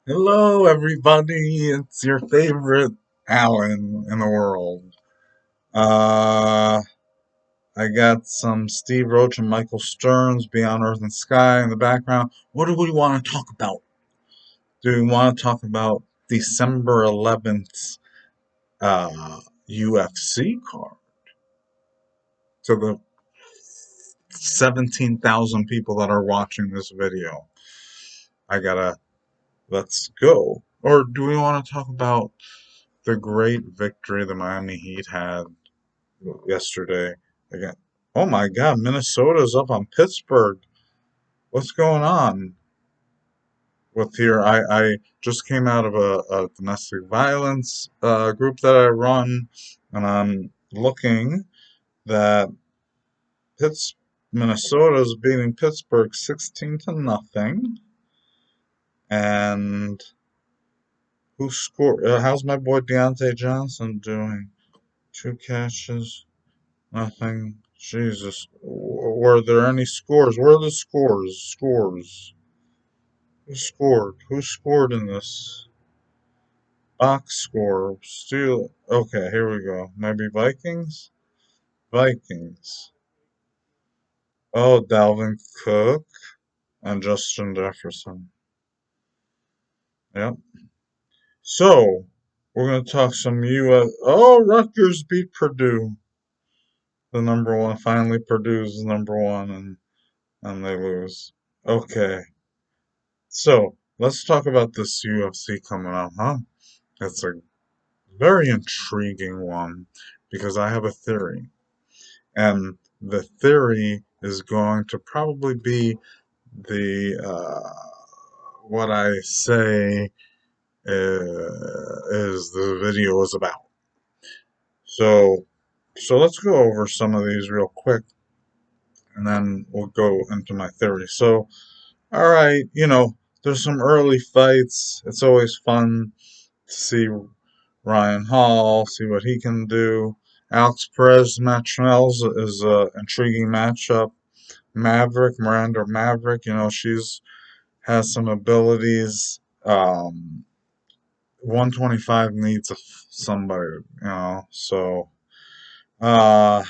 Hello, everybody. It's your favorite Alan in the world. Uh, I got some Steve Roach and Michael Stearns, Beyond Earth and Sky in the background. What do we want to talk about? Do we want to talk about December 11th UFC card to the 17,000 people that are watching this video? Let's go. Or do we want to talk about the great victory the Miami Heat had yesterday again? Oh my God, Minnesota's up on Pittsburgh. What's going on with here? I just came out of a domestic violence group that I run, and I'm looking that Pitts, Minnesota's beating Pittsburgh 16 to nothing. And who scored? How's my boy Deontay Johnson doing? Two catches. Nothing. Jesus. Were there any scores? Where are the scores? Scores. Who scored? Who scored in this? Box score. Still. Okay, here we go. Maybe Vikings? Vikings. Oh, Dalvin Cook and Justin Jefferson. Yep. So, we're going to talk some U.S. Oh, Rutgers beat Purdue. The number one. Finally, Purdue's number one, and they lose. Okay. So, let's talk about this UFC coming up, huh? It's a very intriguing one because I have a theory. And the theory is going to probably be the what I say is the video is about. So, so let's go over some of these real quick, and then we'll go into my theory. So, all right, there's some early fights. It's always fun to see Ryan Hall, see what he can do. Alex Perez, Matt Schnell's is an intriguing matchup. Miranda Maverick, she's has some abilities. 125 needs somebody, so uh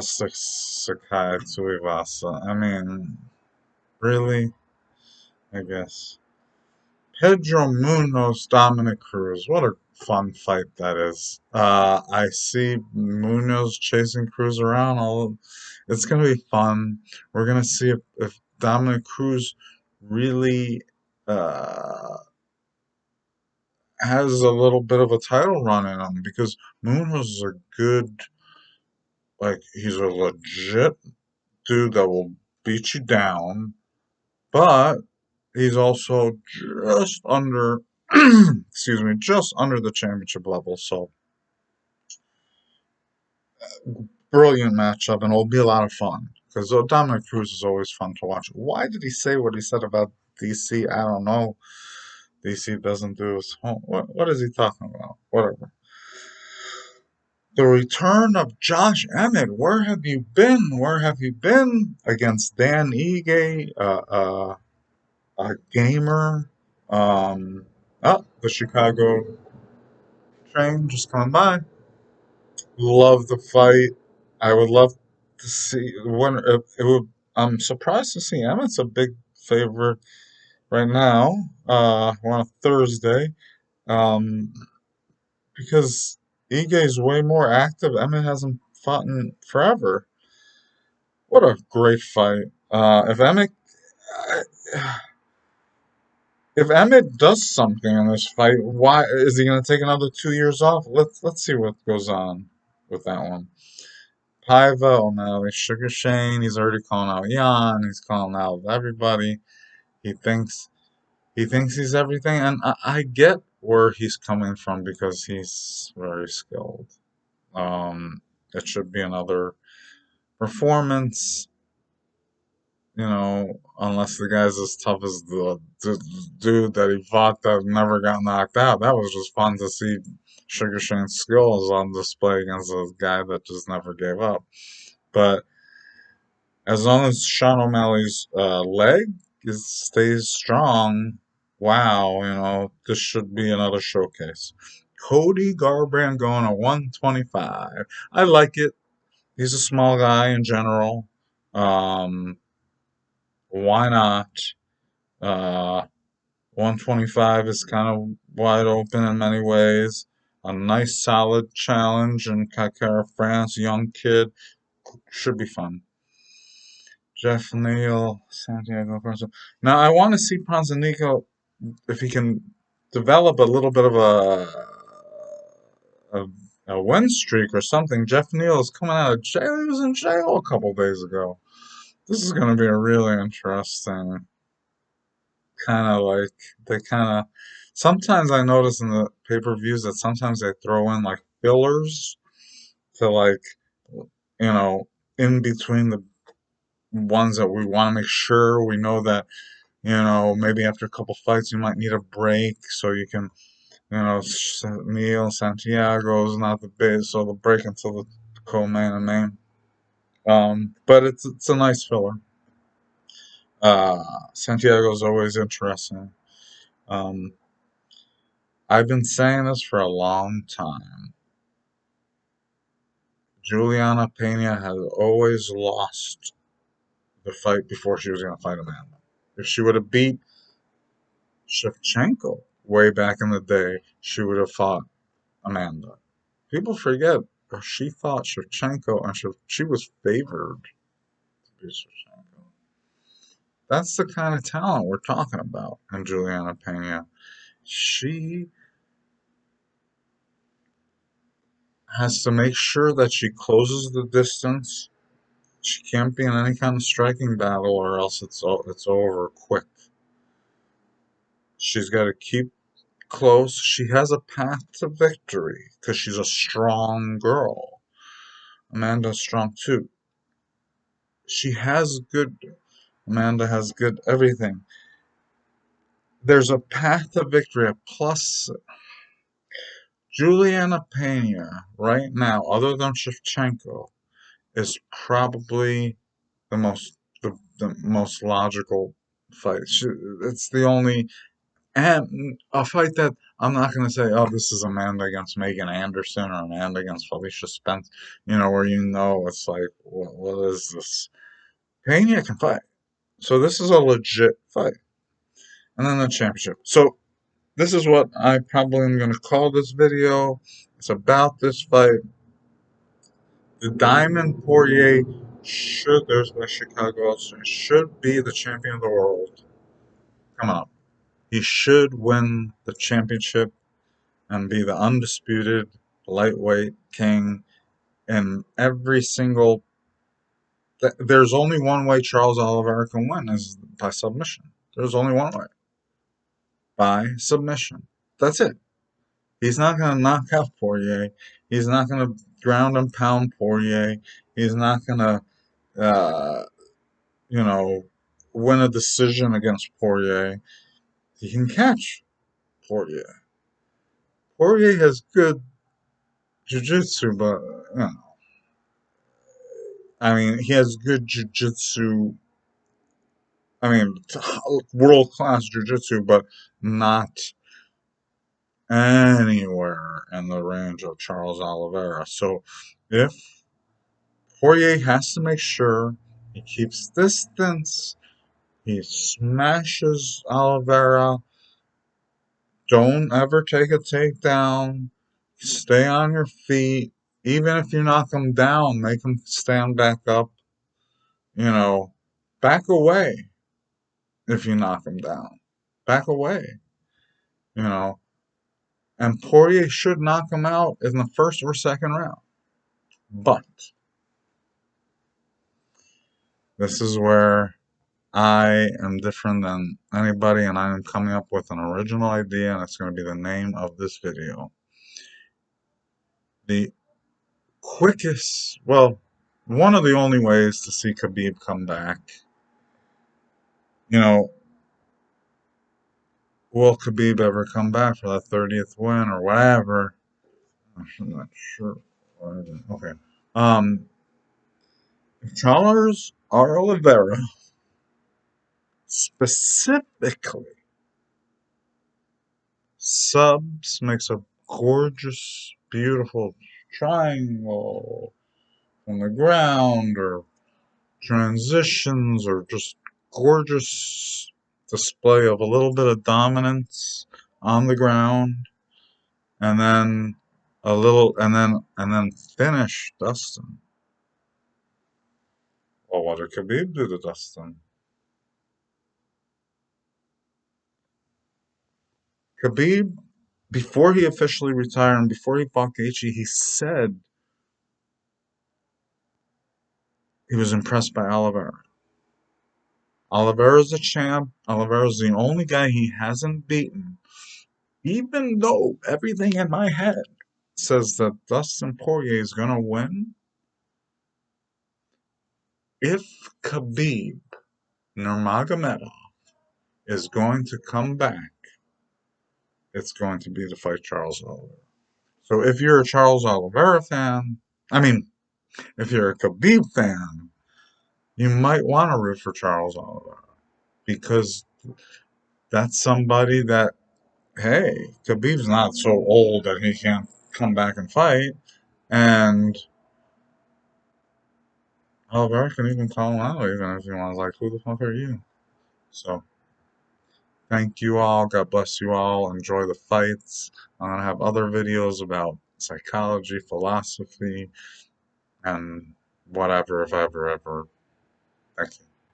Sakai Tuivasa. I mean, really? I guess. Pedro Munoz, Dominic Cruz. What a fun fight that is. I see Munoz chasing Cruz around. It's going to be fun. We're going to see if Dominic Cruz really uh, has a little bit of a title run in him because Munoz is a good, like, he's a legit dude that will beat you down, but he's also just under, excuse me, just under the championship level. So brilliant matchup, and it'll be a lot of fun because Dominic Cruz is always fun to watch. Why did he say what he said about DC? I don't know. DC doesn't do his home. What is he talking about? Whatever. The return of Josh Emmett. Where have you been? Where have you been? Against Dan Ige, a gamer. The Chicago train just coming by. Love the fight. I would love to see when it would. I'm surprised to see Emmett's a big favorite right now. We're on a Thursday. Um, because Ige is way more active. Emmett hasn't fought in forever. What a great fight. If Emmett does something in this fight, why is he going to take another 2 years off? Let's see what goes on with that one. Paiva, O'Malley, Sugar Shane. He's already calling out Jan. He's calling out everybody. He thinks he thinks he's everything, and I get where he's coming from because he's very skilled. It should be another performance, unless the guy's as tough as the dude that he fought that never got knocked out. That was just fun to see Sugar Shane's skills on display against a guy that just never gave up. But as long as Sean O'Malley's leg stays strong, wow, this should be another showcase. Cody Garbrandt going to 125. I like it. He's a small guy in general. Um, why not? Uh, 125 is kind of wide open in many ways. A nice, solid challenge in Kakara, France. Young kid. Should be fun. Jeff Neal, Santiago Ponzinibbio. Now, I want to see Ponzinibbio if he can develop a little bit of a, a win streak or something. Jeff Neal is coming out of jail. He was in jail a couple days ago. This is going to be a really interesting kind of like they kind of. Sometimes I notice in the pay-per-views that sometimes they throw in like fillers to like you know in between the ones that we want to make sure we know that maybe after a couple fights you might need a break so you can Neil Santiago's not the base, so the break until the co-main and main. But it's a nice filler. Santiago's always interesting. Um, I've been saying this for a long time. Juliana Pena has always lost the fight before she was going to fight Amanda. If she would have beat Shevchenko way back in the day, she would have fought Amanda. People forget she fought Shevchenko and she was favored to beat Shevchenko. That's the kind of talent we're talking about in Juliana Pena. She has to make sure that she closes the distance. She can't be in any kind of striking battle or else it's over quick. She's got to keep close. She has a path to victory because she's a strong girl. Amanda's strong too. She has good. Amanda has good everything. There's a path to victory. Plus, Juliana Pena right now, other than Shevchenko, is probably the most logical fight. It's the only and a fight that I'm not going to say, oh, this is Amanda against Megan Anderson or Amanda against Felicia Spence. Where it's like, what is this? Pena can fight, so this is a legit fight. And then the championship. So this is what I probably am going to call this video. It's about this fight. The Diamond Poirier there's my Chicago, should be the champion of the world. Come on. He should win the championship and be the undisputed lightweight king in every single. There's only one way Charles Oliveira can win is by submission. There's only one way. By submission. That's it. He's not going to knock out Poirier. He's not going to ground and pound Poirier. He's not going to, uh, you know, win a decision against Poirier. He can catch Poirier. Poirier has good jiu-jitsu, but, I mean, he has good jiu-jitsu. I mean, world-class jiu-jitsu, but not anywhere in the range of Charles Oliveira. So if Poirier has to make sure he keeps distance. He smashes Oliveira. Don't ever take a takedown. Stay on your feet. Even if you knock him down, make him stand back up. You know, back away if you knock him down. Back away. You know, and Poirier should knock him out in the first or second round. But this is where I am different than anybody, and I am coming up with an original idea, and it's going to be the name of this video. The one of the only ways to see Khabib come back, you know, will Khabib ever come back for that 30th win or whatever? I'm not sure. Okay. If Charles Oliveira specifically, subs makes a gorgeous, beautiful triangle on the ground, or transitions, or just gorgeous display of a little bit of dominance on the ground, and then a little, and then finish Dustin. Well, what did Khabib do to Dustin? Khabib, before he officially retired and before he fought Gaethje, he said he was impressed by Oliveira. Oliveira's a champ. Oliveira's the only guy he hasn't beaten, even though everything in my head says that Dustin Poirier is going to win. If Khabib Nurmagomedov is going to come back, it's going to be to fight Charles Oliveira. So if you're a Charles Oliveira fan, I mean, if you're a Khabib fan, you might want to root for Charles Oliveira, because that's somebody that, hey, Khabib's not so old that he can't come back and fight, and Oliveira can even call him out even if he wants, like, who the fuck are you? So thank you all. God bless you all. Enjoy the fights. I'm gonna have other videos about psychology, philosophy, and whatever, if ever, ever. Thank you.